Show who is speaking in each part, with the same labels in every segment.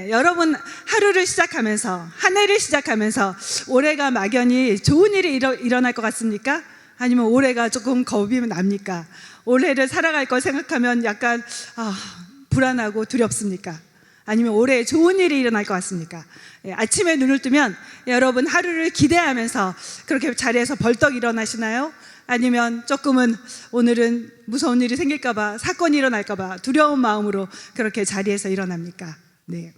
Speaker 1: 여러분 하루를 시작하면서 한 해를 시작하면서 올해가 막연히 좋은 일이 일어날 것 같습니까? 아니면 올해가 조금 겁이 납니까? 올해를 살아갈 걸 생각하면 약간 불안하고 두렵습니까? 아니면 올해 좋은 일이 일어날 것 같습니까? 아침에 눈을 뜨면 여러분 하루를 기대하면서 그렇게 자리에서 벌떡 일어나시나요? 아니면 조금은 오늘은 무서운 일이 생길까봐, 사건이 일어날까봐 두려운 마음으로 그렇게 자리에서 일어납니까? 네.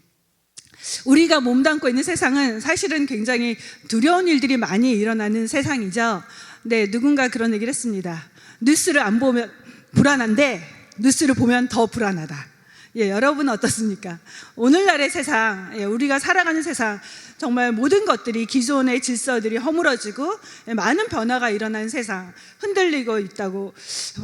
Speaker 1: 우리가 몸담고 있는 세상은 사실은 굉장히 두려운 일들이 많이 일어나는 세상이죠. 네, 누군가 그런 얘기를 했습니다. 뉴스를 안 보면 불안한데 뉴스를 보면 더 불안하다. 여러분은 어떻습니까? 오늘날의 세상, 우리가 살아가는 세상, 정말 모든 것들이 기존의 질서들이 허물어지고 많은 변화가 일어나는 세상, 흔들리고 있다고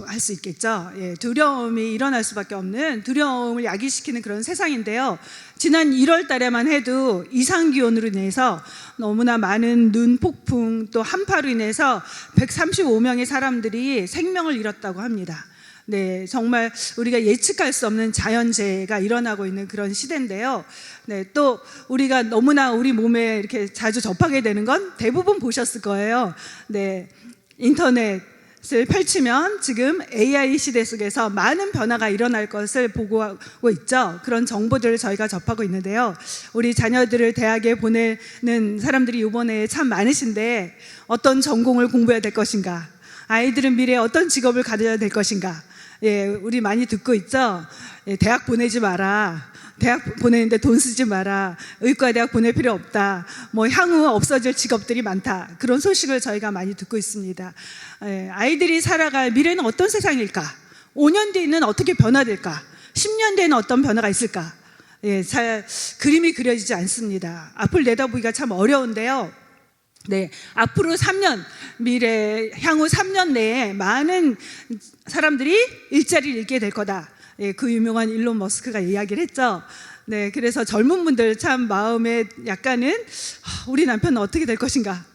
Speaker 1: 할 수 있겠죠. 두려움이 일어날 수밖에 없는, 두려움을 야기시키는 그런 세상인데요. 지난 1월 달에만 해도 이상기온으로 인해서 너무나 많은 눈 폭풍 또 한파로 인해서 135명의 사람들이 생명을 잃었다고 합니다. 네, 정말 우리가 예측할 수 없는 자연재해가 일어나고 있는 그런 시대인데요. 네, 또 우리가 너무나 우리 몸에 이렇게 자주 접하게 되는 건 대부분 보셨을 거예요. 네, 인터넷을 펼치면 지금 AI 시대 속에서 많은 변화가 일어날 것을 보고하고 있죠. 그런 정보들을 저희가 접하고 있는데요. 우리 자녀들을 대학에 보내는 사람들이 이번에 참 많으신데 어떤 전공을 공부해야 될 것인가? 아이들은 미래에 어떤 직업을 가져야 될 것인가? 우리 많이 듣고 있죠? 대학 보내지 마라. 대학 보내는데 돈 쓰지 마라. 의과대학 보낼 필요 없다. 향후 없어질 직업들이 많다. 그런 소식을 저희가 많이 듣고 있습니다. 아이들이 살아갈 미래는 어떤 세상일까? 5년 뒤에는 어떻게 변화될까? 10년 뒤에는 어떤 변화가 있을까? 잘 그림이 그려지지 않습니다. 앞을 내다보기가 참 어려운데요. 네, 앞으로 3년, 향후 3년 내에 많은 사람들이 일자리를 잃게 될 거다. 그 유명한 일론 머스크가 이야기를 했죠. 네, 그래서 젊은 분들 참 마음에 약간은 우리 남편은 어떻게 될 것인가?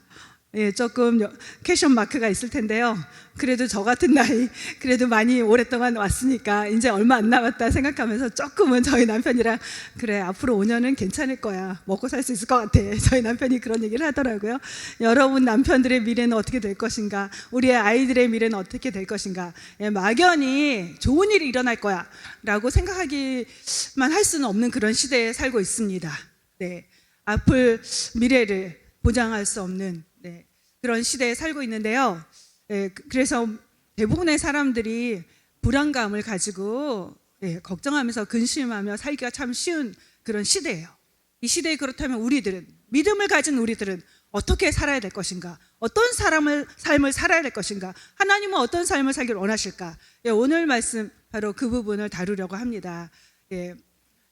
Speaker 1: 조금 퀘션 마크가 있을 텐데요. 그래도 저 같은 나이, 그래도 많이 오랫동안 왔으니까 이제 얼마 안 남았다 생각하면서 조금은 저희 남편이랑 그래, 앞으로 5년은 괜찮을 거야. 먹고 살 수 있을 것 같아. 저희 남편이 그런 얘기를 하더라고요. 여러분 남편들의 미래는 어떻게 될 것인가? 우리의 아이들의 미래는 어떻게 될 것인가? 막연히 좋은 일이 일어날 거야 라고 생각하기만 할 수는 없는 그런 시대에 살고 있습니다. 네, 앞을 미래를 보장할 수 없는 그런 시대에 살고 있는데요. 그래서 대부분의 사람들이 불안감을 가지고 걱정하면서 근심하며 살기가 참 쉬운 그런 시대예요. 이 시대에 그렇다면 우리들은, 믿음을 가진 우리들은 어떻게 살아야 될 것인가? 어떤 삶을 살아야 될 것인가? 하나님은 어떤 삶을 살기를 원하실까? 오늘 말씀 바로 그 부분을 다루려고 합니다.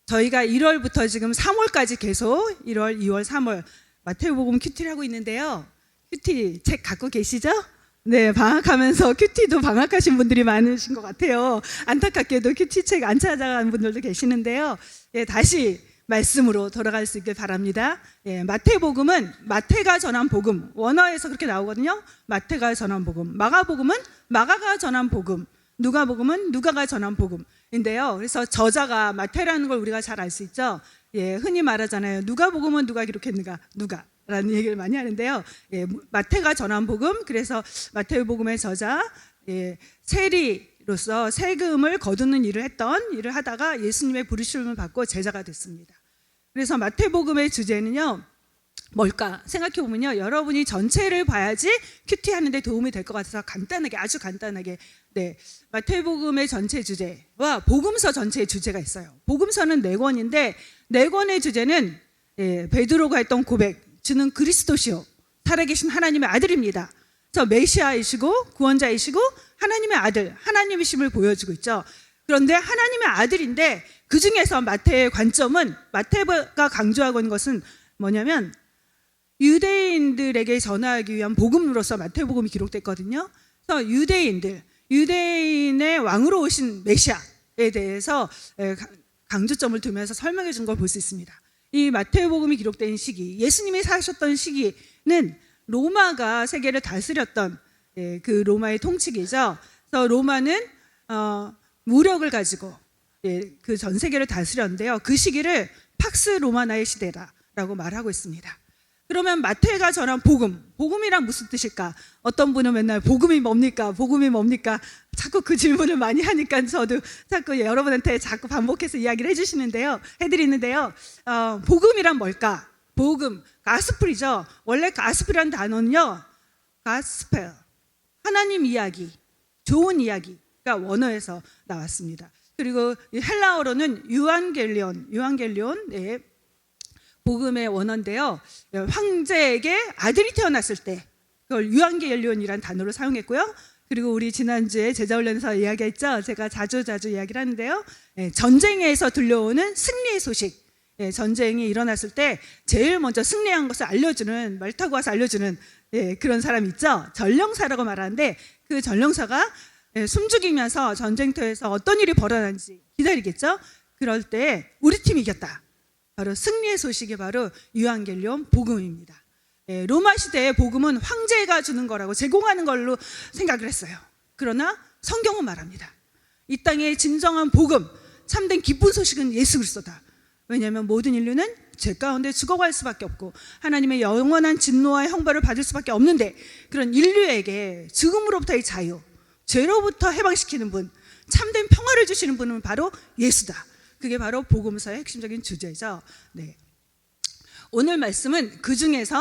Speaker 1: 저희가 1월부터 지금 3월까지 계속 1월, 2월, 3월 마태복음 큐티를 하고 있는데요. 큐티 책 갖고 계시죠? 네, 방학하면서 큐티도 방학하신 분들이 많으신 것 같아요. 안타깝게도 큐티 책 안 찾아가는 분들도 계시는데요. 다시 말씀으로 돌아갈 수 있길 바랍니다. 마태복음은 마태가 전한 복음, 원어에서 그렇게 나오거든요. 마태가 전한 복음, 마가복음은 마가가 전한 복음, 누가복음은 누가가 전한 복음인데요. 그래서 저자가 마태라는 걸 우리가 잘 알 수 있죠. 흔히 말하잖아요. 누가복음은 누가 기록했는가? 누가? 라는 얘기를 많이 하는데요. 마태가 전한 복음, 그래서 마태복음의 저자, 세리로서 세금을 거두는 일을 하다가 예수님의 부르심을 받고 제자가 됐습니다. 그래서 마태복음의 주제는요, 뭘까 생각해보면요, 여러분이 전체를 봐야지 큐티 하는데 도움이 될 것 같아서 간단하게, 아주 간단하게, 마태복음의 전체 주제와 복음서 전체의 주제가 있어요. 복음서는 4권인데 4권의 주제는 베드로가 했던 고백, 주는 그리스도시요 살아계신 하나님의 아들입니다. 저 메시아이시고 구원자이시고 하나님의 아들, 하나님이심을 보여주고 있죠. 그런데 하나님의 아들인데 그 중에서 마태의 관점은, 마태가 강조하고 있는 것은 뭐냐면 유대인들에게 전하기 위한 복음으로서 마태복음이 기록됐거든요. 그래서 유대인의 왕으로 오신 메시아에 대해서 강조점을 두면서 설명해 준 걸 볼 수 있습니다. 이 마태복음이 기록된 시기, 예수님이 사셨던 시기는 로마가 세계를 다스렸던 그 로마의 통치기죠. 그래서 로마는 무력을 가지고 그 전 세계를 다스렸는데요. 그 시기를 팍스 로마나의 시대다라고 말하고 있습니다. 그러면 마태가 전한 복음이란 무슨 뜻일까? 어떤 분은 맨날 복음이 뭡니까? 복음이 뭡니까? 자꾸 그 질문을 많이 하니까 저도 자꾸 여러분한테 자꾸 반복해서 이야기를 해드리는데요. 복음이란 뭘까? 복음, 가스펠이죠. 원래 가스펠이라는 단어는요, 가스펠, 하나님 이야기, 좋은 이야기가 원어에서 나왔습니다. 그리고 헬라어로는 유안겔리온, 네, 복음의 원어인데요. 황제에게 아들이 태어났을 때 그걸 유안겔리온이라는 단어로 사용했고요. 그리고 우리 지난주에 제자훈련에서 이야기했죠. 제가 자주 이야기를 하는데요. 전쟁에서 들려오는 승리의 소식. 전쟁이 일어났을 때 제일 먼저 승리한 것을 알려주는, 말 타고 와서 알려주는 그런 사람 있죠. 전령사라고 말하는데 그 전령사가 숨죽이면서 전쟁터에서 어떤 일이 벌어나는지 기다리겠죠. 그럴 때 우리 팀이 이겼다. 바로 승리의 소식이 바로 유안겔리온 복음입니다. 로마 시대의 복음은 황제가 주는 거라고 제공하는 걸로 생각을 했어요. 그러나 성경은 말합니다. 이 땅의 진정한 복음, 참된 기쁜 소식은 예수 그리스도다. 왜냐하면 모든 인류는 죄 가운데 죽어갈 수밖에 없고 하나님의 영원한 진노와 형벌을 받을 수밖에 없는데, 그런 인류에게 죽음으로부터의 자유, 죄로부터 해방시키는 분, 참된 평화를 주시는 분은 바로 예수다. 그게 바로 복음서의 핵심적인 주제죠. 네. 오늘 말씀은 그 중에서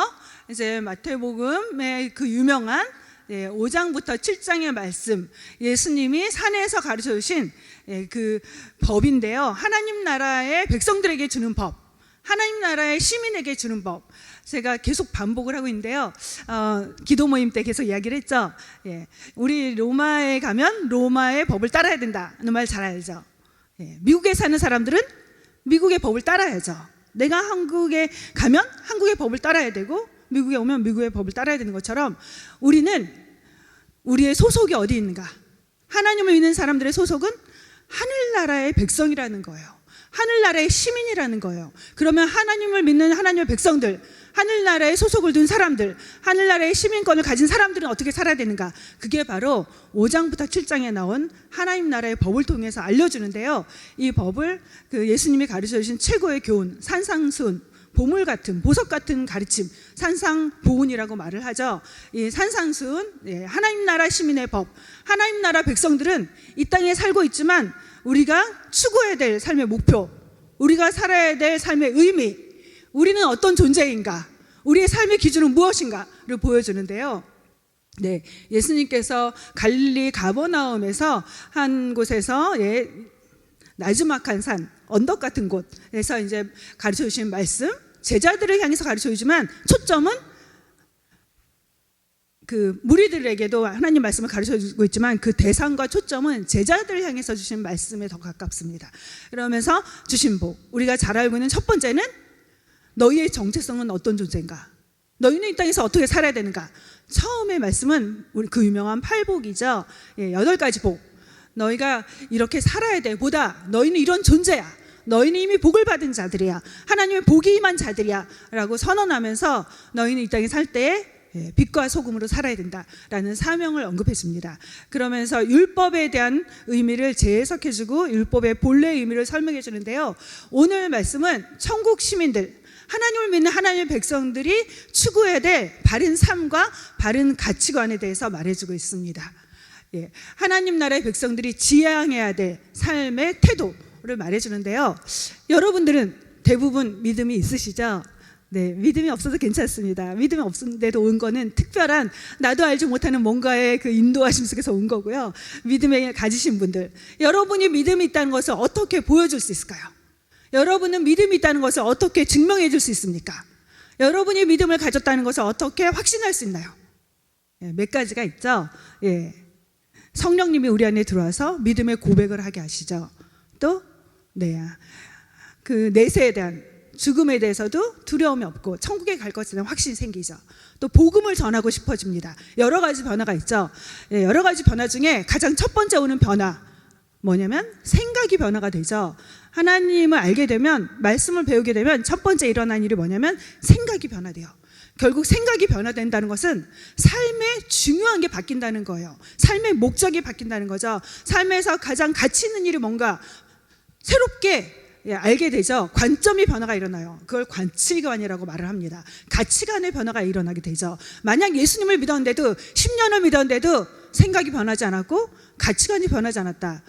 Speaker 1: 이제 마태복음의 그 유명한 5장부터 7장의 말씀, 예수님이 산에서 가르쳐 주신 그 법인데요. 하나님 나라의 백성들에게 주는 법, 하나님 나라의 시민에게 주는 법. 제가 계속 반복을 하고 있는데요. 기도 모임 때 계속 이야기를 했죠. 우리 로마에 가면 로마의 법을 따라야 된다는 말 잘 알죠. 미국에 사는 사람들은 미국의 법을 따라야죠. 내가 한국에 가면 한국의 법을 따라야 되고, 미국에 오면 미국의 법을 따라야 되는 것처럼 우리는 우리의 소속이 어디 있는가? 하나님을 믿는 사람들의 소속은 하늘나라의 백성이라는 거예요. 하늘나라의 시민이라는 거예요. 그러면 하나님을 믿는 하나님의 백성들, 하늘나라에 소속을 둔 사람들, 하늘나라의 시민권을 가진 사람들은 어떻게 살아야 되는가? 그게 바로 5장부터 7장에 나온 하나님 나라의 법을 통해서 알려주는데요. 이 법을 그 예수님이 가르쳐 주신 최고의 교훈, 산상수훈, 보물 같은, 보석 같은 가르침, 산상보훈이라고 말을 하죠. 이 산상수훈, 하나님 나라 시민의 법, 하나님 나라 백성들은 이 땅에 살고 있지만 우리가 추구해야 될 삶의 목표, 우리가 살아야 될 삶의 의미, 우리는 어떤 존재인가, 우리의 삶의 기준은 무엇인가를 보여주는데요. 네, 예수님께서 갈릴리 가버나움에서 한 곳에서 나즈막한 산, 언덕 같은 곳에서 이제 가르쳐 주신 말씀, 제자들을 향해서 가르쳐 주지만 초점은 그 무리들에게도 하나님 말씀을 가르쳐 주고 있지만 그 대상과 초점은 제자들을 향해서 주신 말씀에 더 가깝습니다. 그러면서 주신 복, 우리가 잘 알고 있는 첫 번째는 너희의 정체성은 어떤 존재인가? 너희는 이 땅에서 어떻게 살아야 되는가? 처음의 말씀은 우리 그 유명한 8복이죠. 8가지 복. 너희가 이렇게 살아야 돼. 보다 너희는 이런 존재야. 너희는 이미 복을 받은 자들이야. 하나님의 복이 임한 자들이야 라고 선언하면서 너희는 이 땅에 살 때에 빛과 소금으로 살아야 된다라는 사명을 언급했습니다. 그러면서 율법에 대한 의미를 재해석해주고 율법의 본래 의미를 설명해 주는데요. 오늘 말씀은 천국 시민들, 하나님을 믿는 하나님의 백성들이 추구해야 될 바른 삶과 바른 가치관에 대해서 말해주고 있습니다. 하나님 나라의 백성들이 지향해야 될 삶의 태도를 말해주는데요. 여러분들은 대부분 믿음이 있으시죠? 네, 믿음이 없어도 괜찮습니다. 믿음이 없는데도 온 거는 특별한 나도 알지 못하는 뭔가의 그 인도하심 속에서 온 거고요. 믿음을 가지신 분들, 여러분이 믿음이 있다는 것을 어떻게 보여줄 수 있을까요? 여러분은 믿음이 있다는 것을 어떻게 증명해 줄 수 있습니까? 여러분이 믿음을 가졌다는 것을 어떻게 확신할 수 있나요? 몇 가지가 있죠. 성령님이 우리 안에 들어와서 믿음의 고백을 하게 하시죠. 또 그 내세에 대한 죽음에 대해서도 두려움이 없고 천국에 갈 것에 대한 확신이 생기죠. 또 복음을 전하고 싶어집니다. 여러 가지 변화가 있죠. 여러 가지 변화 중에 가장 첫 번째 오는 변화 뭐냐면 생각이 변화가 되죠. 하나님을 알게 되면, 말씀을 배우게 되면 첫 번째 일어난 일이 뭐냐면 생각이 변화돼요. 결국 생각이 변화된다는 것은 삶의 중요한 게 바뀐다는 거예요. 삶의 목적이 바뀐다는 거죠. 삶에서 가장 가치 있는 일이 뭔가 새롭게 알게 되죠. 관점의 변화가 일어나요. 그걸 관치관이라고 말을 합니다. 가치관의 변화가 일어나게 되죠. 만약 예수님을 믿었는데도 10년을 믿었는데도 생각이 변하지 않았고 가치관이 변하지 않았다.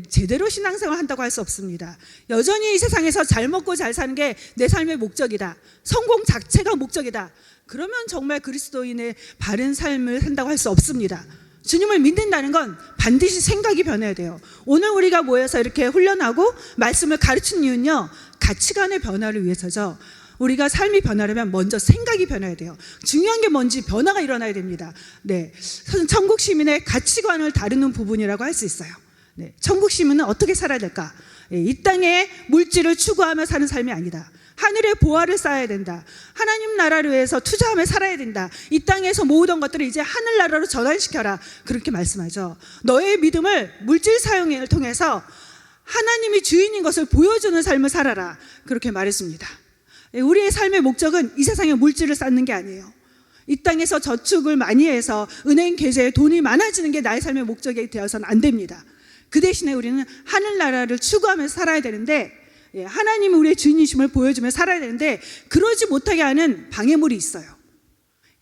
Speaker 1: 제대로 신앙생활 한다고 할 수 없습니다. 여전히 이 세상에서 잘 먹고 잘 사는 게 내 삶의 목적이다. 성공 자체가 목적이다. 그러면 정말 그리스도인의 바른 삶을 산다고 할 수 없습니다. 주님을 믿는다는 건 반드시 생각이 변해야 돼요. 오늘 우리가 모여서 이렇게 훈련하고 말씀을 가르치는 이유는요, 가치관의 변화를 위해서죠. 우리가 삶이 변하려면 먼저 생각이 변해야 돼요. 중요한 게 뭔지 변화가 일어나야 됩니다. 네, 천국 시민의 가치관을 다루는 부분이라고 할 수 있어요. 네, 천국 시민은 어떻게 살아야 될까? 이 땅에 물질을 추구하며 사는 삶이 아니다. 하늘의 보화를 쌓아야 된다. 하나님 나라를 위해서 투자하며 살아야 된다. 이 땅에서 모으던 것들을 이제 하늘나라로 전환시켜라. 그렇게 말씀하죠. 너의 믿음을 물질 사용을 통해서 하나님이 주인인 것을 보여주는 삶을 살아라. 그렇게 말했습니다. 우리의 삶의 목적은 이 세상에 물질을 쌓는 게 아니에요. 이 땅에서 저축을 많이 해서 은행 계좌에 돈이 많아지는 게 나의 삶의 목적이 되어서는 안 됩니다. 그 대신에 우리는 하늘나라를 추구하면서 살아야 되는데, 하나님이 우리의 주인이심을 보여주며 살아야 되는데, 그러지 못하게 하는 방해물이 있어요.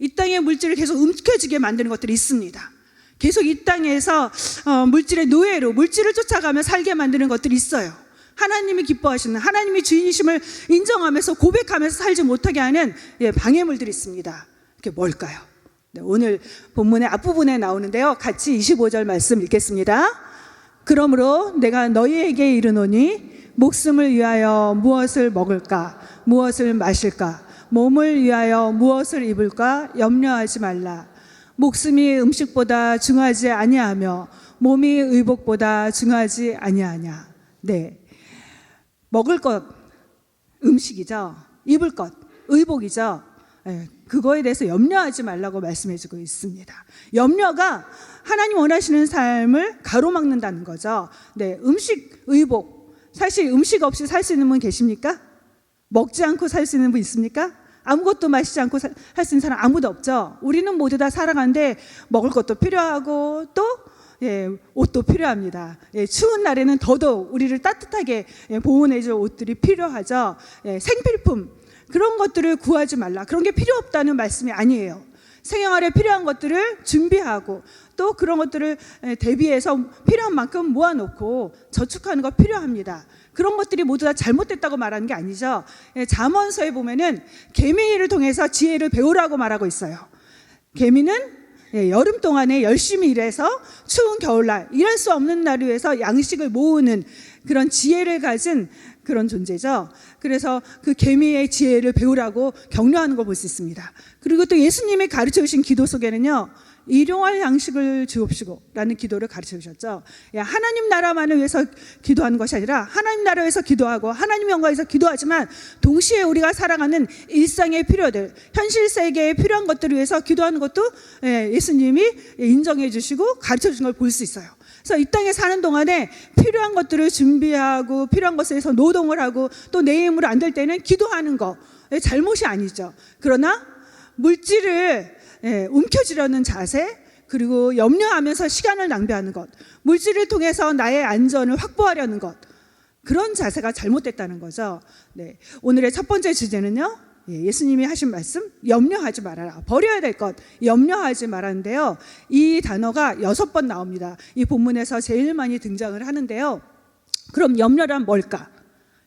Speaker 1: 이 땅의 물질을 계속 움켜쥐게 만드는 것들이 있습니다. 계속 이 땅에서 물질의 노예로 물질을 쫓아가며 살게 만드는 것들이 있어요. 하나님이 기뻐하시는, 하나님이 주인이심을 인정하면서 고백하면서 살지 못하게 하는 방해물들이 있습니다. 그게 뭘까요? 네, 오늘 본문의 앞부분에 나오는데요, 같이 25절 말씀 읽겠습니다. 그러므로 내가 너희에게 이르노니 목숨을 위하여 무엇을 먹을까, 무엇을 마실까, 몸을 위하여 무엇을 입을까 염려하지 말라. 목숨이 음식보다 중하지 아니하며 몸이 의복보다 중하지 아니하냐. 네, 먹을 것 음식이죠. 입을 것 의복이죠. 그거에 대해서 염려하지 말라고 말씀해주고 있습니다. 염려가 하나님 원하시는 삶을 가로막는다는 거죠. 네, 음식, 의복. 사실 음식 없이 살 수 있는 분 계십니까? 먹지 않고 살 수 있는 분 있습니까? 아무것도 마시지 않고 할 수 있는 사람 아무도 없죠. 우리는 모두 다 살아가는데 먹을 것도 필요하고 또 옷도 필요합니다. 추운 날에는 더더욱 우리를 따뜻하게 보호해줄 옷들이 필요하죠. 생필품, 그런 것들을 구하지 말라. 그런 게 필요 없다는 말씀이 아니에요. 생활에 필요한 것들을 준비하고 또 그런 것들을 대비해서 필요한 만큼 모아놓고 저축하는 거 필요합니다. 그런 것들이 모두 다 잘못됐다고 말하는 게 아니죠. 잠언서에 보면은 개미를 통해서 지혜를 배우라고 말하고 있어요. 개미는 여름 동안에 열심히 일해서 추운 겨울날 일할 수 없는 날을 위해서 양식을 모으는 그런 지혜를 가진 그런 존재죠. 그래서 그 개미의 지혜를 배우라고 격려하는 걸 볼 수 있습니다. 그리고 또 예수님이 가르쳐 주신 기도 속에는요, 일용할 양식을 주옵시고 라는 기도를 가르쳐 주셨죠. 하나님 나라만을 위해서 기도하는 것이 아니라 하나님 나라를 위해서 기도하고 하나님 영광을 위해서 기도하지만 동시에 우리가 살아가는 일상의 필요들, 현실 세계에 필요한 것들을 위해서 기도하는 것도 예수님이 인정해 주시고 가르쳐 주신 걸 볼 수 있어요. 그래서 이 땅에 사는 동안에 필요한 것들을 준비하고 필요한 것에 대해서 노동을 하고 또 내 힘으로 안 될 때는 기도하는 거 잘못이 아니죠. 그러나 물질을 움켜쥐려는 자세, 그리고 염려하면서 시간을 낭비하는 것, 물질을 통해서 나의 안전을 확보하려는 것, 그런 자세가 잘못됐다는 거죠. 네, 오늘의 첫 번째 주제는요, 예수님이 하신 말씀, 염려하지 말아라. 버려야 될 것, 염려하지 말았는데요, 이 단어가 6번 나옵니다. 이 본문에서 제일 많이 등장을 하는데요. 그럼 염려란 뭘까?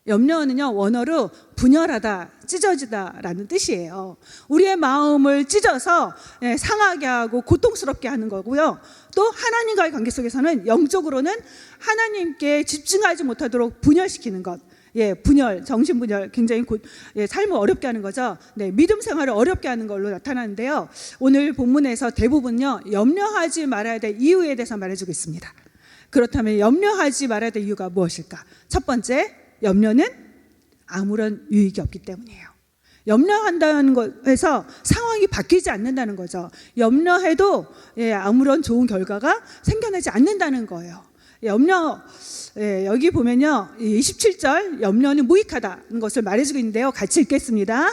Speaker 1: 염려는요, 원어로 분열하다, 찢어지다 라는 뜻이에요. 우리의 마음을 찢어서 상하게 하고 고통스럽게 하는 거고요. 또 하나님과의 관계 속에서는 영적으로는 하나님께 집중하지 못하도록 분열시키는 것. 분열, 정신분열, 굉장히 삶을 어렵게 하는 거죠. 네, 믿음 생활을 어렵게 하는 걸로 나타나는데요. 오늘 본문에서 대부분요, 염려하지 말아야 될 이유에 대해서 말해주고 있습니다. 그렇다면 염려하지 말아야 될 이유가 무엇일까? 첫 번째, 염려는 아무런 유익이 없기 때문이에요. 염려한다는 것에서 상황이 바뀌지 않는다는 거죠. 염려해도 아무런 좋은 결과가 생겨나지 않는다는 거예요. 여기 보면요, 27절 염려는 무익하다는 것을 말해주고 있는데요. 같이 읽겠습니다.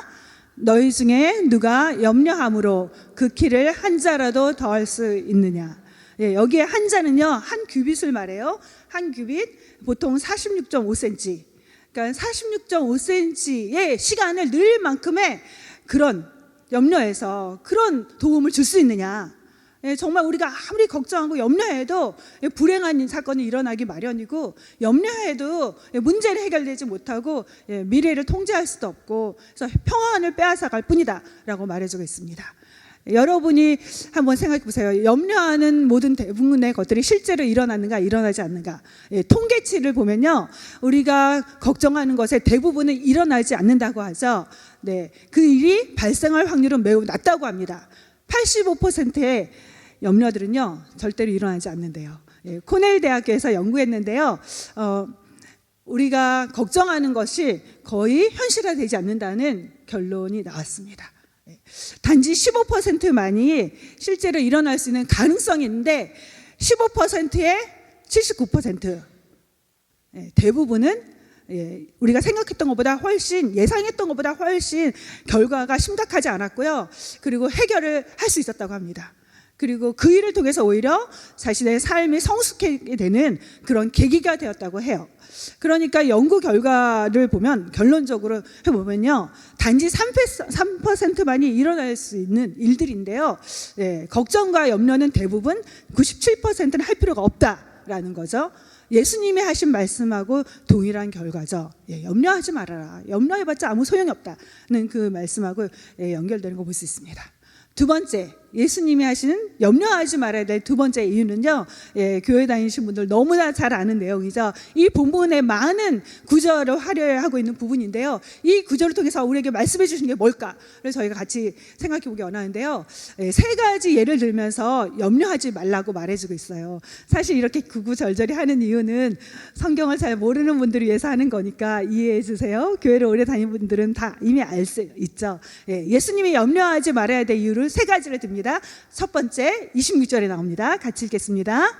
Speaker 1: 너희 중에 누가 염려함으로 그 키를 한 자라도 더할 수 있느냐. 여기에 한 자는요, 한 규빗을 말해요. 한 규빗 보통 46.5cm. 그러니까 46.5cm의 시간을 늘 만큼의 그런 염려에서 그런 도움을 줄 수 있느냐. 정말 우리가 아무리 걱정하고 염려해도 불행한 사건이 일어나기 마련이고, 염려해도 문제를 해결되지 못하고 미래를 통제할 수도 없고, 그래서 평안을 빼앗아갈 뿐이다 라고 말해주고 있습니다. 여러분이 한번 생각해 보세요. 염려하는 모든 대부분의 것들이 실제로 일어나는가 일어나지 않는가. 통계치를 보면요, 우리가 걱정하는 것의 대부분은 일어나지 않는다고 하죠. 그 일이 발생할 확률은 매우 낮다고 합니다. 85%의 염려들은요 절대로 일어나지 않는데요. 코넬 대학교에서 연구했는데요, 우리가 걱정하는 것이 거의 현실화되지 않는다는 결론이 나왔습니다. 단지 15%만이 실제로 일어날 수 있는 가능성이 있는데, 15%의 79%, 대부분은 우리가 생각했던 것보다 훨씬, 예상했던 것보다 훨씬 결과가 심각하지 않았고요. 그리고 해결을 할 수 있었다고 합니다. 그리고 그 일을 통해서 오히려 자신의 삶이 성숙하게 되는 그런 계기가 되었다고 해요. 그러니까 연구 결과를 보면, 결론적으로 해보면요, 단지 3%만이 일어날 수 있는 일들인데요, 걱정과 염려는 대부분 97%는 할 필요가 없다라는 거죠. 예수님이 하신 말씀하고 동일한 결과죠. 염려하지 말아라, 염려해봤자 아무 소용이 없다는 그 말씀하고 연결되는 거 볼 수 있습니다. 두 번째, 예수님이 하시는 염려하지 말아야 될 두 번째 이유는요, 교회 다니신 분들 너무나 잘 아는 내용이죠. 이 본문에 많은 구절을 화려하고 있는 부분인데요, 이 구절을 통해서 우리에게 말씀해 주시는 게 뭘까를 저희가 같이 생각해 보기 원하는데요, 세 가지 예를 들면서 염려하지 말라고 말해주고 있어요. 사실 이렇게 구구절절히 하는 이유는 성경을 잘 모르는 분들을 위해서 하는 거니까 이해해 주세요. 교회를 오래 다니는 분들은 다 이미 알 수 있죠. 예수님이 염려하지 말아야 될 이유를 세 가지를 듭니다. 첫 번째, 26절에 나옵니다. 같이 읽겠습니다.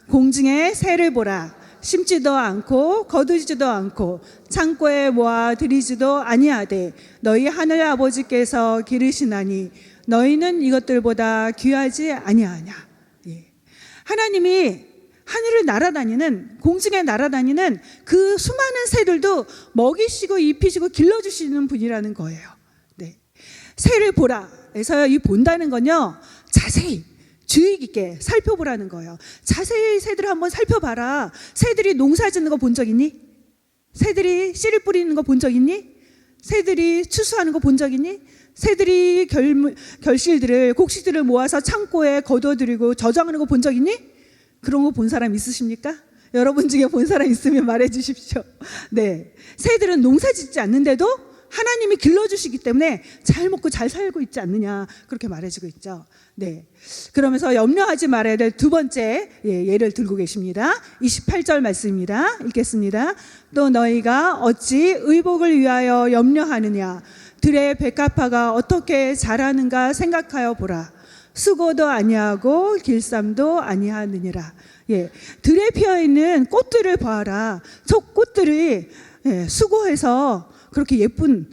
Speaker 1: 공중에 새를 보라. 심지도 않고 거두지도 않고 창고에 모아 들이지도 아니하되 너희 하늘 아버지께서 기르시나니 너희는 이것들보다 귀하지 아니하냐. 하나님이 하늘을 날아다니는, 공중에 날아다니는 그 수많은 새들도 먹이시고 입히시고 길러주시는 분이라는 거예요. 새를 보라 해서 이 본다는 건요, 자세히 주의 깊게 살펴보라는 거예요. 자세히 새들을 한번 살펴봐라. 새들이 농사 짓는 거 본 적 있니? 새들이 씨를 뿌리는 거 본 적 있니? 새들이 추수하는 거 본 적 있니? 새들이 결실들을, 곡식들을 모아서 창고에 거둬들이고 저장하는 거 본 적 있니? 그런 거 본 사람 있으십니까? 여러분 중에 본 사람 있으면 말해 주십시오. 새들은 농사 짓지 않는데도 하나님이 길러주시기 때문에 잘 먹고 잘 살고 있지 않느냐, 그렇게 말해주고 있죠. 그러면서 염려하지 말아야 될 두 번째 예를 들고 계십니다. 28절 말씀입니다. 읽겠습니다. 또 너희가 어찌 의복을 위하여 염려하느냐. 들의 백합화가 어떻게 자라는가 생각하여 보라. 수고도 아니하고 길쌈도 아니하느니라. 들에 피어있는 꽃들을 봐라. 저 꽃들이 수고해서 그렇게 예쁜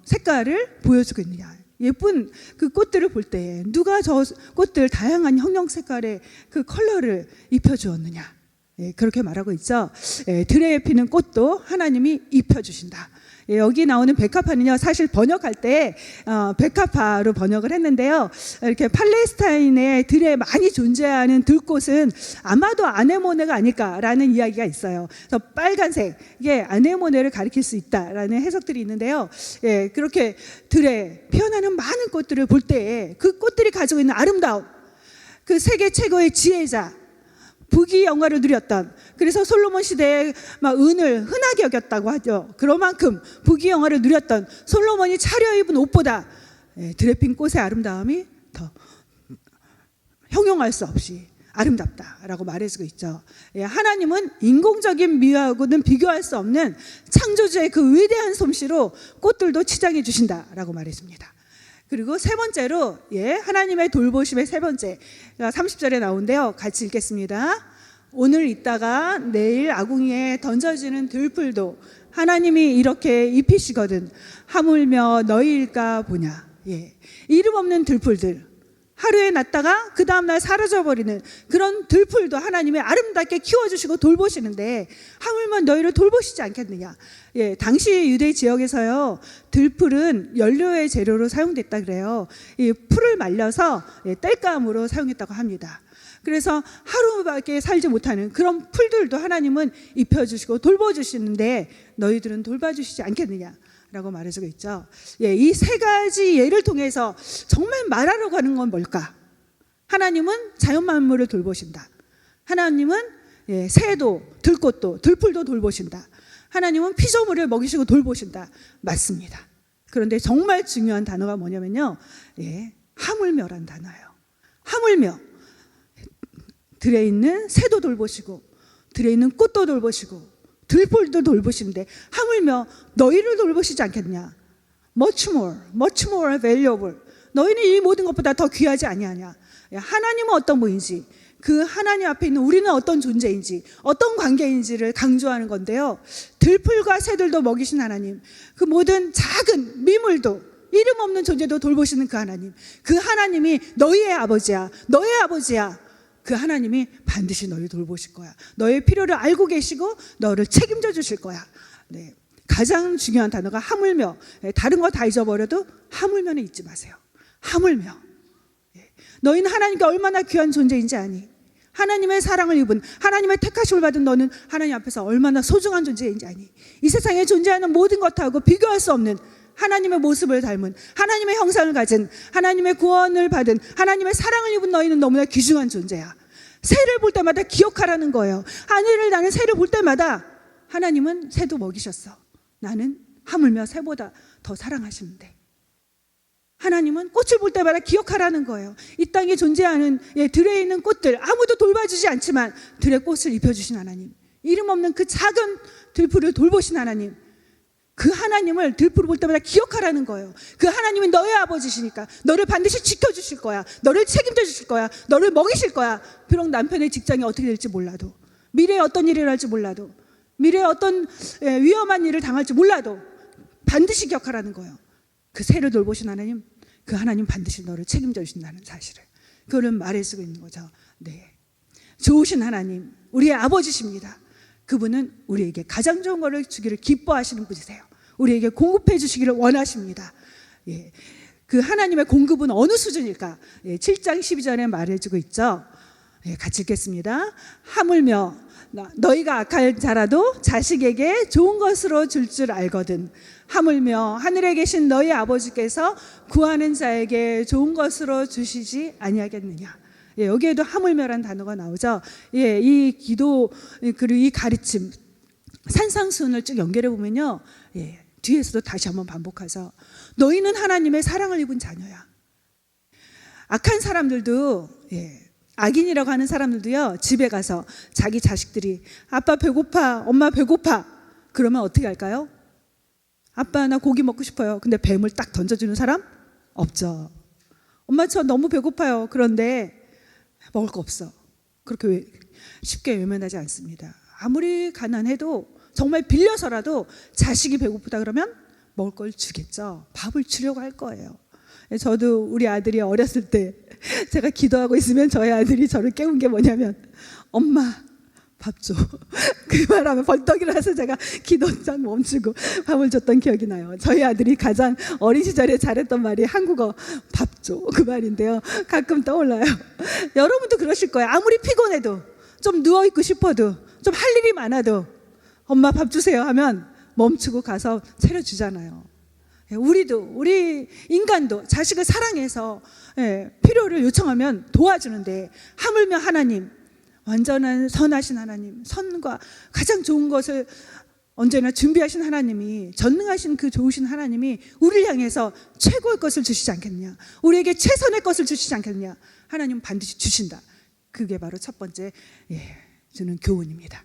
Speaker 1: 색깔을 보여주고 있느냐. 예쁜 그 꽃들을 볼 때 누가 저 꽃들 다양한 형형 색깔의 그 컬러를 입혀주었느냐. 그렇게 말하고 있죠. 들에 피는 꽃도 하나님이 입혀주신다. 여기 나오는 백합화는요, 사실 번역할 때 백합화로 번역을 했는데요, 이렇게 팔레스타인의 들에 많이 존재하는 들꽃은 아마도 아네모네가 아닐까라는 이야기가 있어요. 그래서 빨간색, 이게 아네모네를 가리킬 수 있다라는 해석들이 있는데요, 그렇게 들에 피어나는 많은 꽃들을 볼 때 그 꽃들이 가지고 있는 아름다움, 그 세계 최고의 지혜자, 부귀 영화를 누렸던, 그래서 솔로몬 시대에 막 은을 흔하게 여겼다고 하죠. 그만큼 부귀 영화를 누렸던 솔로몬이 차려입은 옷보다 들에 핀 꽃의 아름다움이 더 형용할 수 없이 아름답다라고 말해주고 있죠. 하나님은 인공적인 미하고는 비교할 수 없는 창조주의 그 위대한 솜씨로 꽃들도 치장해 주신다라고 말해줍니다. 그리고 세 번째로, 하나님의 돌보심의 세 번째, 30절에 나오는데요, 같이 읽겠습니다. 오늘 있다가 내일 아궁이에 던져지는 들풀도 하나님이 이렇게 입히시거든 하물며 너희일까 보냐. 이름 없는 들풀들, 하루에 났다가 그 다음날 사라져버리는 그런 들풀도 하나님이 아름답게 키워주시고 돌보시는데 하물며 너희를 돌보시지 않겠느냐. 예, 당시 유대 지역에서요, 들풀은 연료의 재료로 사용됐다 그래요. 이 풀을 말려서 땔감으로 사용했다고 합니다. 그래서 하루밖에 살지 못하는 그런 풀들도 하나님은 입혀주시고 돌봐주시는데 너희들은 돌봐주시지 않겠느냐 라고 말해주고 있죠. 예, 이 세 가지 예를 통해서 정말 말하려고 하는 건 뭘까? 하나님은 자연 만물을 돌보신다. 하나님은 새도, 들꽃도, 들풀도 돌보신다. 하나님은 피조물을 먹이시고 돌보신다. 맞습니다. 그런데 정말 중요한 단어가 뭐냐면요, 하물며란 단어예요. 하물며. 들에 있는 새도 돌보시고 들에 있는 꽃도 돌보시고 들풀도 돌보시는데 하물며 너희를 돌보시지 않겠냐. Much more valuable. 너희는 이 모든 것보다 더 귀하지 아니하냐. 하나님은 어떤 분인지, 그 하나님 앞에 있는 우리는 어떤 존재인지, 어떤 관계인지를 강조하는 건데요, 들풀과 새들도 먹이신 하나님, 그 모든 작은 미물도 이름 없는 존재도 돌보시는 그 하나님, 그 하나님이 너희의 아버지야, 너의 아버지야. 그 하나님이 반드시 너를 돌보실 거야. 너의 필요를 알고 계시고 너를 책임져 주실 거야. 네. 가장 중요한 단어가 하물며. 다른 거 다 잊어버려도 하물며는 잊지 마세요. 하물며. 너희는 하나님께 얼마나 귀한 존재인지 아니? 하나님의 사랑을 입은, 하나님의 택하심을 받은 너는 하나님 앞에서 얼마나 소중한 존재인지 아니? 이 세상에 존재하는 모든 것하고 비교할 수 없는 하나님의 모습을 닮은, 하나님의 형상을 가진, 하나님의 구원을 받은, 하나님의 사랑을 입은 너희는 너무나 귀중한 존재야. 새를 볼 때마다 기억하라는 거예요. 하늘을 나는 새를 볼 때마다 하나님은 새도 먹이셨어. 나는 하물며 새보다 더 사랑하시는데. 하나님은 꽃을 볼 때마다 기억하라는 거예요. 이 땅에 존재하는 들에 있는 꽃들 아무도 돌봐주지 않지만 들에 꽃을 입혀주신 하나님, 이름 없는 그 작은 들풀을 돌보신 하나님, 그 하나님을 들풀을 볼 때마다 기억하라는 거예요. 그 하나님이 너의 아버지시니까 너를 반드시 지켜주실 거야. 너를 책임져 주실 거야. 너를 먹이실 거야. 비록 남편의 직장이 어떻게 될지 몰라도, 미래에 어떤 일이 일어날지 몰라도, 미래에 어떤 위험한 일을 당할지 몰라도 반드시 기억하라는 거예요. 그 새를 돌보신 하나님, 그 하나님 반드시 너를 책임져 주신다는 사실을, 그거를 말해주고 있는 거죠. 네, 좋으신 하나님, 우리의 아버지십니다. 그분은 우리에게 가장 좋은 것을 주기를 기뻐하시는 분이세요. 우리에게 공급해 주시기를 원하십니다. 예, 그 하나님의 공급은 어느 수준일까? 7장 12절에 말해주고 있죠. 같이 읽겠습니다. 하물며 너희가 악한 자라도 자식에게 좋은 것으로 줄 줄 알거든. 하물며 하늘에 계신 너희 아버지께서 구하는 자에게 좋은 것으로 주시지 아니하겠느냐. 여기에도 하물며란 단어가 나오죠. 이 기도 그리고 이 가르침, 산상수훈을 쭉 연결해 보면요, 뒤에서도 다시 한번 반복하죠. 너희는 하나님의 사랑을 입은 자녀야. 악한 사람들도, 악인이라고 하는 사람들도요, 집에 가서 자기 자식들이 아빠 배고파, 엄마 배고파, 그러면 어떻게 할까요? 아빠 나 고기 먹고 싶어요. 근데 뱀을 딱 던져주는 사람? 없죠. 엄마 저 너무 배고파요. 그런데 먹을 거 없어. 그렇게 쉽게 외면하지 않습니다. 아무리 가난해도 정말 빌려서라도 자식이 배고프다 그러면 먹을 걸 주겠죠. 밥을 주려고 할 거예요. 저도 우리 아들이 어렸을 때 제가 기도하고 있으면 저희 아들이 저를 깨운 게 뭐냐면 엄마 밥 줘. 그 말하면 벌떡 일어나서 제가 기도 좀 멈추고 밥을 줬던 기억이 나요. 저희 아들이 가장 어린 시절에 잘했던 말이 한국어 밥 줘. 그 말인데요. 가끔 떠올라요. 여러분도 그러실 거예요. 아무리 피곤해도, 좀 누워있고 싶어도, 좀 할 일이 많아도 엄마 밥 주세요 하면 멈추고 가서 차려주잖아요. 우리 인간도 자식을 사랑해서 필요를 요청하면 도와주는데, 하물며 하나님, 완전한 선하신 하나님, 선과 가장 좋은 것을 언제나 준비하신 하나님이, 전능하신 그 좋으신 하나님이 우리를 향해서 최고의 것을 주시지 않겠느냐, 우리에게 최선의 것을 주시지 않겠느냐. 하나님은 반드시 주신다. 그게 바로 첫 번째 주는 교훈입니다.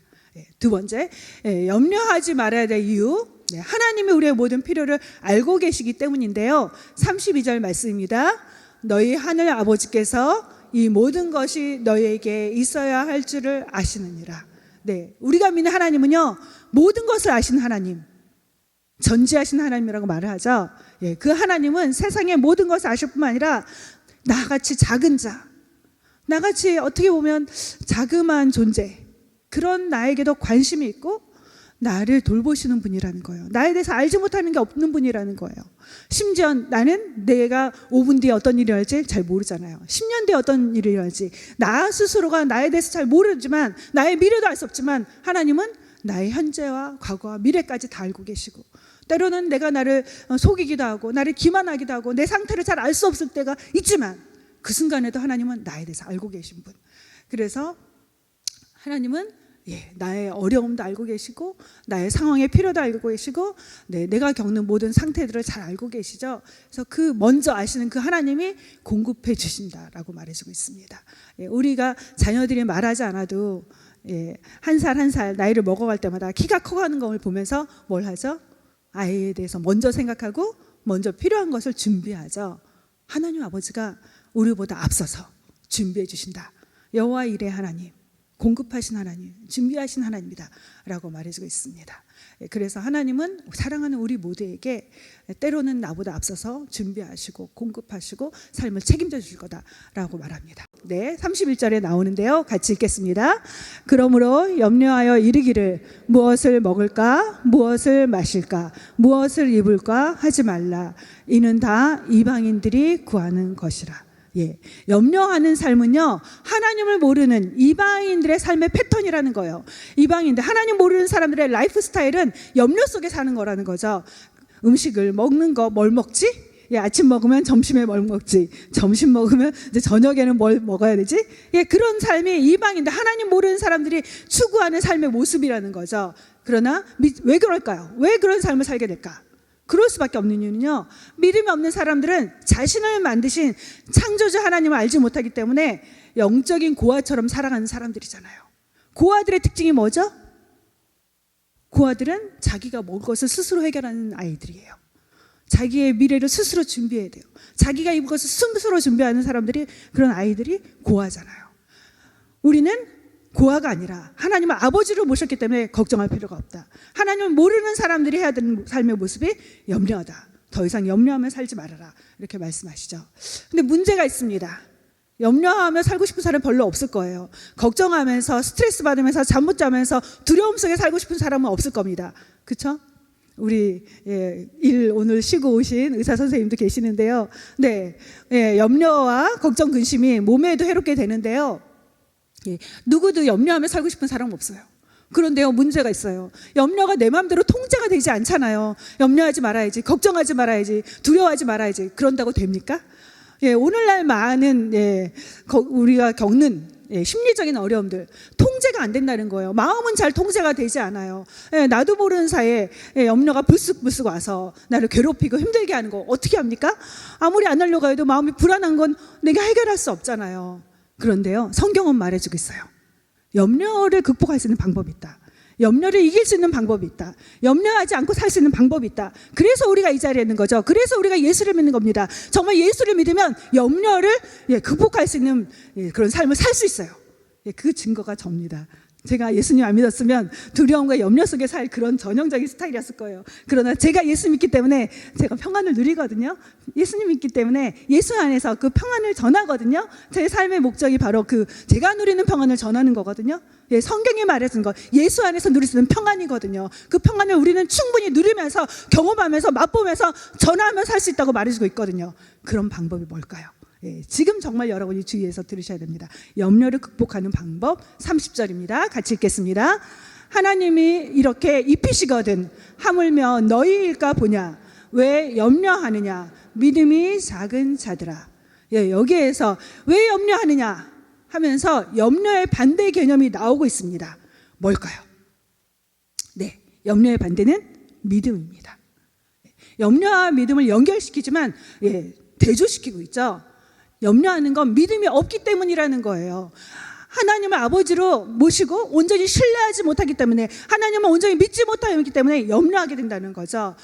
Speaker 1: 두 번째, 염려하지 말아야 될 이유, 하나님이 우리의 모든 필요를 알고 계시기 때문인데요. 32절 말씀입니다. 너희 하늘 아버지께서 이 모든 것이 너희에게 있어야 할 줄을 아시느니라. 네, 우리가 믿는 하나님은요, 모든 것을 아시는 하나님, 전지하신 하나님이라고 말을 하죠. 그 하나님은 세상의 모든 것을 아실 뿐만 아니라 나같이 작은 자, 나같이 어떻게 보면 자그마한 존재, 그런 나에게도 관심이 있고 나를 돌보시는 분이라는 거예요. 나에 대해서 알지 못하는 게 없는 분이라는 거예요. 심지어 나는 내가 5분 뒤에 어떤 일이 일어날지 잘 모르잖아요. 10년 뒤에 어떤 일이 일어날지 나 스스로가 나에 대해서 잘 모르지만, 나의 미래도 알 수 없지만 하나님은 나의 현재와 과거와 미래까지 다 알고 계시고, 때로는 내가 나를 속이기도 하고 나를 기만하기도 하고 내 상태를 잘 알 수 없을 때가 있지만 그 순간에도 하나님은 나에 대해서 알고 계신 분. 그래서 하나님은 나의 어려움도 알고 계시고 나의 상황의 필요도 알고 계시고 내가 겪는 모든 상태들을 잘 알고 계시죠. 그래서 그 먼저 아시는 그 하나님이 공급해 주신다라고 말해주고 있습니다. 우리가 자녀들이 말하지 않아도 한 살 한 살 나이를 먹어갈 때마다 키가 커가는 것을 보면서 뭘 하죠? 아이에 대해서 먼저 생각하고 먼저 필요한 것을 준비하죠. 하나님 아버지가 우리보다 앞서서 준비해 주신다. 여호와 일의 하나님, 공급하신 하나님, 준비하신 하나님이다 라고 말해주고 있습니다. 그래서 하나님은 사랑하는 우리 모두에게 때로는 나보다 앞서서 준비하시고 공급하시고 삶을 책임져 주실 거다라고 말합니다. 31절에 나오는데요, 같이 읽겠습니다. 그러므로 염려하여 이르기를 무엇을 먹을까, 무엇을 마실까, 무엇을 입을까 하지 말라. 이는 다 이방인들이 구하는 것이라. 염려하는 삶은요, 하나님을 모르는 이방인들의 삶의 패턴이라는 거예요. 이방인들, 하나님 모르는 사람들의 라이프 스타일은 염려 속에 사는 거라는 거죠. 음식을 먹는 거 뭘 먹지? 아침 먹으면 점심에 뭘 먹지? 점심 먹으면 이제 저녁에는 뭘 먹어야 되지? 그런 삶이 이방인들, 하나님 모르는 사람들이 추구하는 삶의 모습이라는 거죠. 그러나 왜 그럴까요? 왜 그런 삶을 살게 될까? 그럴 수밖에 없는 이유는요, 믿음이 없는 사람들은 자신을 만드신 창조주 하나님을 알지 못하기 때문에 영적인 고아처럼 살아가는 사람들이잖아요. 고아들의 특징이 뭐죠? 고아들은 자기가 먹을 것을 스스로 해결하는 아이들이에요. 자기의 미래를 스스로 준비해야 돼요. 자기가 입을 것을 스스로 준비하는 사람들이, 그런 아이들이 고아잖아요. 우리는 고아가 아니라 하나님을 아버지로 모셨기 때문에 걱정할 필요가 없다. 하나님을 모르는 사람들이 해야 되는 삶의 모습이 염려하다. 더 이상 염려하며 살지 말아라, 이렇게 말씀하시죠. 근데 문제가 있습니다. 염려하며 살고 싶은 사람 별로 없을 거예요. 걱정하면서 스트레스 받으면서 잠 못 자면서 두려움 속에 살고 싶은 사람은 없을 겁니다. 그렇죠? 우리 일 오늘 쉬고 오신 의사 선생님도 계시는데요. 염려와 걱정, 근심이 몸에도 해롭게 되는데요. 누구도 염려하며 살고 싶은 사람은 없어요. 그런데요, 문제가 있어요. 염려가 내 마음대로 통제가 되지 않잖아요. 염려하지 말아야지, 걱정하지 말아야지, 두려워하지 말아야지, 그런다고 됩니까? 오늘날 많은 우리가 겪는 심리적인 어려움들, 통제가 안 된다는 거예요. 마음은 잘 통제가 되지 않아요. 나도 모르는 사이에 염려가 불쑥불쑥 와서 나를 괴롭히고 힘들게 하는 거 어떻게 합니까? 아무리 안 하려고 해도 마음이 불안한 건 내가 해결할 수 없잖아요. 그런데요, 성경은 말해주고 있어요. 염려를 극복할 수 있는 방법이 있다. 염려를 이길 수 있는 방법이 있다. 염려하지 않고 살 수 있는 방법이 있다. 그래서 우리가 이 자리에 있는 거죠. 그래서 우리가 예수를 믿는 겁니다. 정말 예수를 믿으면 염려를 극복할 수 있는 그런 삶을 살 수 있어요. 그 증거가 접니다. 제가 예수님 안 믿었으면 두려움과 염려 속에 살 그런 전형적인 스타일이었을 거예요. 그러나 제가 예수 믿기 때문에 제가 평안을 누리거든요. 예수님 믿기 때문에 예수 안에서 그 평안을 전하거든요. 제 삶의 목적이 바로 제가 누리는 평안을 전하는 거거든요. 성경이 말해준 거, 예수 안에서 누릴 수 있는 평안이거든요. 그 평안을 우리는 충분히 누리면서 경험하면서 맛보면서 전하며 살 수 있다고 말해주고 있거든요. 그런 방법이 뭘까요? 지금 정말 여러분이 주의해서 들으셔야 됩니다. 염려를 극복하는 방법 30절입니다. 같이 읽겠습니다. 하나님이 이렇게 입히시거든 하물며 너희일까 보냐. 왜 염려하느냐. 믿음이 작은 자들아. 여기에서 왜 염려하느냐 하면서 염려의 반대 개념이 나오고 있습니다. 뭘까요? 염려의 반대는 믿음입니다. 염려와 믿음을 연결시키지만 대조시키고 있죠. 염려하는 건 믿음이 없기 때문이라는 거예요. 하나님을 아버지로 모시고 온전히 신뢰하지 못하기 때문에, 하나님을 온전히 믿지 못하기 때문에 염려하게 된다는 거죠.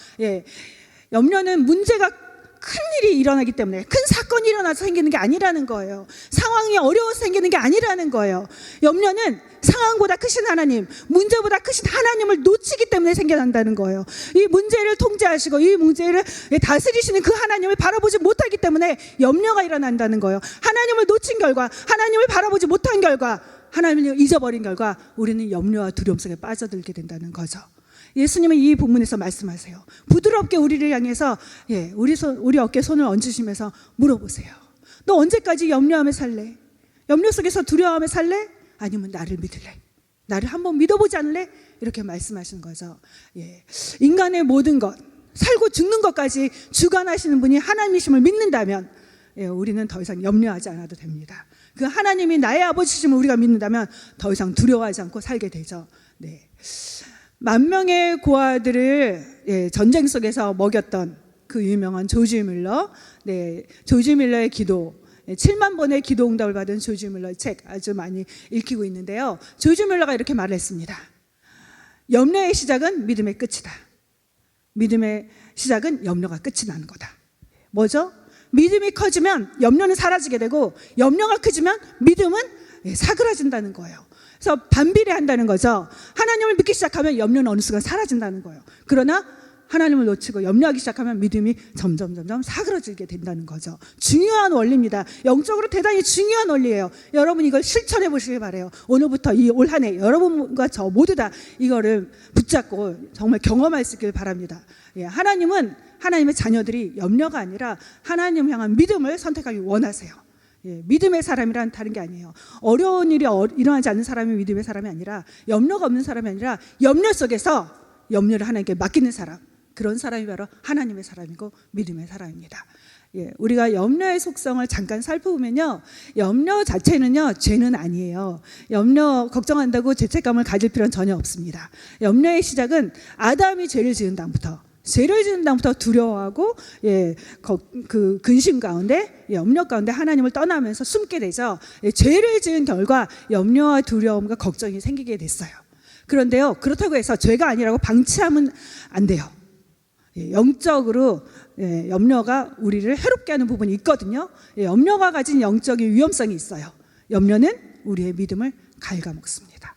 Speaker 1: 염려는 문제가 큰 일이 일어나기 때문에, 큰 사건이 일어나서 생기는 게 아니라는 거예요. 상황 상황이 어려워서 생기는 게 아니라는 거예요. 염려는 상황보다 크신 하나님, 문제보다 크신 하나님을 놓치기 때문에 생겨난다는 거예요. 이 문제를 통제하시고 이 문제를 다스리시는 그 하나님을 바라보지 못하기 때문에 염려가 일어난다는 거예요. 하나님을 놓친 결과, 하나님을 바라보지 못한 결과, 하나님을 잊어버린 결과 우리는 염려와 두려움 속에 빠져들게 된다는 거죠. 예수님은 이 본문에서 말씀하세요. 부드럽게 우리를 향해서 우리 어깨에 손을 얹으시면서 물어보세요. 너 언제까지 염려하며 살래? 염려 속에서 두려워하며 살래? 아니면 나를 믿을래? 나를 한번 믿어보지 않을래? 이렇게 말씀하시는 거죠. 인간의 모든 것, 살고 죽는 것까지 주관하시는 분이 하나님이심을 믿는다면 우리는 더 이상 염려하지 않아도 됩니다. 그 하나님이 나의 아버지심을 우리가 믿는다면 더 이상 두려워하지 않고 살게 되죠. 만 명의 고아들을 전쟁 속에서 먹였던 그 유명한 조지 밀러, 조지 밀러의 기도, 7만 번의 기도 응답을 받은 조지 밀러의 책 아주 많이 읽히고 있는데요. 조지 밀러가 이렇게 말을 했습니다. 염려의 시작은 믿음의 끝이다. 믿음의 시작은 염려가 끝이 나는 거다. 뭐죠? 믿음이 커지면 염려는 사라지게 되고, 염려가 커지면 믿음은 사그라진다는 거예요. 그래서 반비례한다는 거죠. 하나님을 믿기 시작하면 염려는 어느 순간 사라진다는 거예요. 그러나 하나님을 놓치고 염려하기 시작하면 믿음이 점점 사그러지게 된다는 거죠. 중요한 원리입니다. 영적으로 대단히 중요한 원리예요. 여러분 이걸 실천해 보시길 바라요. 오늘부터 이 올 한 해 여러분과 저 모두 다 이거를 붙잡고 정말 경험할 수 있길 바랍니다. 하나님은 하나님의 자녀들이 염려가 아니라 하나님을 향한 믿음을 선택하기 원하세요. 믿음의 사람이란 다른 게 아니에요. 어려운 일이 일어나지 않는 사람이 믿음의 사람이 아니라, 염려가 없는 사람이 아니라 염려 속에서 염려를 하나님께 맡기는 사람, 그런 사람이 바로 하나님의 사람이고 믿음의 사람입니다. 우리가 염려의 속성을 잠깐 살펴보면요, 염려 자체는요 죄는 아니에요. 염려 걱정한다고 죄책감을 가질 필요는 전혀 없습니다. 염려의 시작은 아담이 죄를 지은 다음부터 두려워하고 그 근심 가운데, 염려 가운데 하나님을 떠나면서 숨게 되죠. 죄를 지은 결과 염려와 두려움과 걱정이 생기게 됐어요. 그런데요, 그렇다고 해서 죄가 아니라고 방치하면 안 돼요. 영적으로 염려가 우리를 해롭게 하는 부분이 있거든요. 염려가 가진 영적인 위험성이 있어요. 염려는 우리의 믿음을 갉아먹습니다.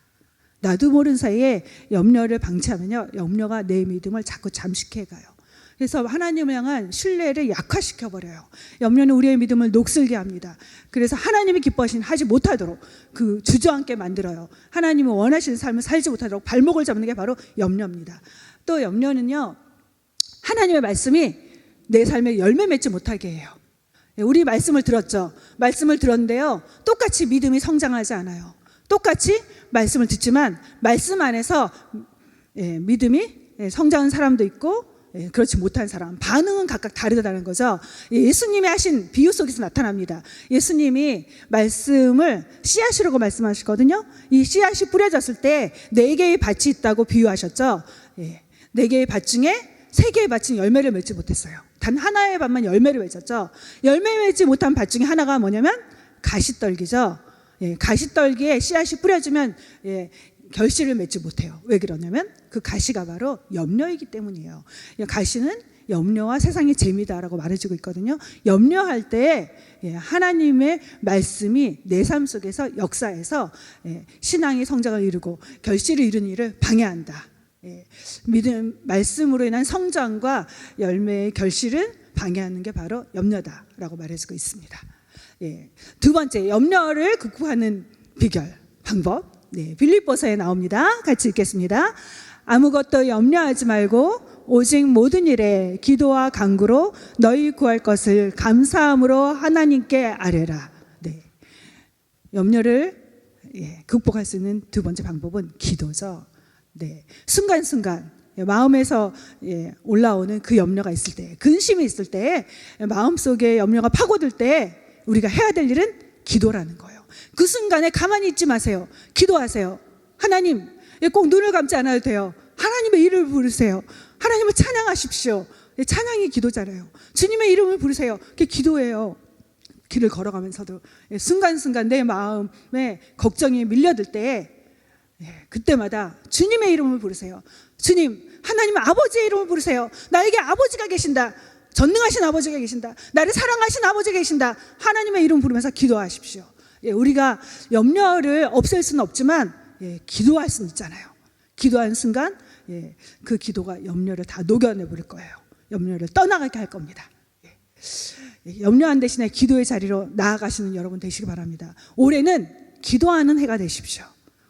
Speaker 1: 나도 모르는 사이에 염려를 방치하면요, 염려가 내 믿음을 자꾸 잠식해가요. 그래서 하나님을 향한 신뢰를 약화시켜버려요. 염려는 우리의 믿음을 녹슬게 합니다. 그래서 하나님이 기뻐하시는 하지 못하도록 그 주저앉게 만들어요. 하나님이 원하시는 삶을 살지 못하도록 발목을 잡는 게 바로 염려입니다. 또 염려는요, 하나님의 말씀이 내 삶에 열매 맺지 못하게 해요. 우리 말씀을 들었죠. 말씀을 들었는데요, 똑같이 믿음이 성장하지 않아요. 똑같이 말씀을 듣지만 말씀 안에서 믿음이 성장한 사람도 있고 그렇지 못한 사람, 반응은 각각 다르다는 거죠. 예수님이 하신 비유 속에서 나타납니다. 예수님이 말씀을 씨앗이라고 말씀하시거든요. 이 씨앗이 뿌려졌을 때 4개의 밭이 있다고 비유하셨죠. 4개의 밭 중에 3개의 밭은 열매를 맺지 못했어요. 단 하나의 밭만 열매를 맺었죠. 열매 맺지 못한 밭 중에 하나가 뭐냐면 가시떨기죠. 가시떨기에 씨앗이 뿌려지면 결실을 맺지 못해요. 왜 그러냐면 그 가시가 바로 염려이기 때문이에요. 가시는 염려와 세상의 재미다라고 말해주고 있거든요. 염려할 때 하나님의 말씀이 내 삶 속에서 역사해서 신앙의 성장을 이루고 결실을 이루는 일을 방해한다. 믿음, 말씀으로 인한 성장과 열매의 결실을 방해하는 게 바로 염려다라고 말해주고 있습니다. 두 번째, 염려를 극복하는 비결, 방법, 빌립보서에 나옵니다. 같이 읽겠습니다. 아무것도 염려하지 말고 오직 모든 일에 기도와 간구로 너희 구할 것을 감사함으로 하나님께 아뢰라. 염려를 극복할 수 있는 두 번째 방법은 기도죠. 순간순간 마음에서 올라오는 그 염려가 있을 때, 근심이 있을 때, 마음속에 염려가 파고들 때 우리가 해야 될 일은 기도라는 거예요. 그 순간에 가만히 있지 마세요. 기도하세요. 하나님, 꼭 눈을 감지 않아도 돼요. 하나님의 이름을 부르세요. 하나님을 찬양하십시오. 찬양이 기도잖아요. 주님의 이름을 부르세요. 그게 기도예요. 길을 걸어가면서도 순간순간 내 마음에 걱정이 밀려들 때 그때마다 주님의 이름을 부르세요. 주님, 하나님 아버지의 이름을 부르세요. 나에게 아버지가 계신다. 전능하신 아버지가 계신다. 나를 사랑하신 아버지가 계신다. 하나님의 이름 부르면서 기도하십시오. 우리가 염려를 없앨 수는 없지만 기도할 수는 있잖아요. 기도하는 순간 그 기도가 염려를 다 녹여내버릴 거예요. 염려를 떠나가게 할 겁니다. 염려한 대신에 기도의 자리로 나아가시는 여러분 되시기 바랍니다. 올해는 기도하는 해가 되십시오.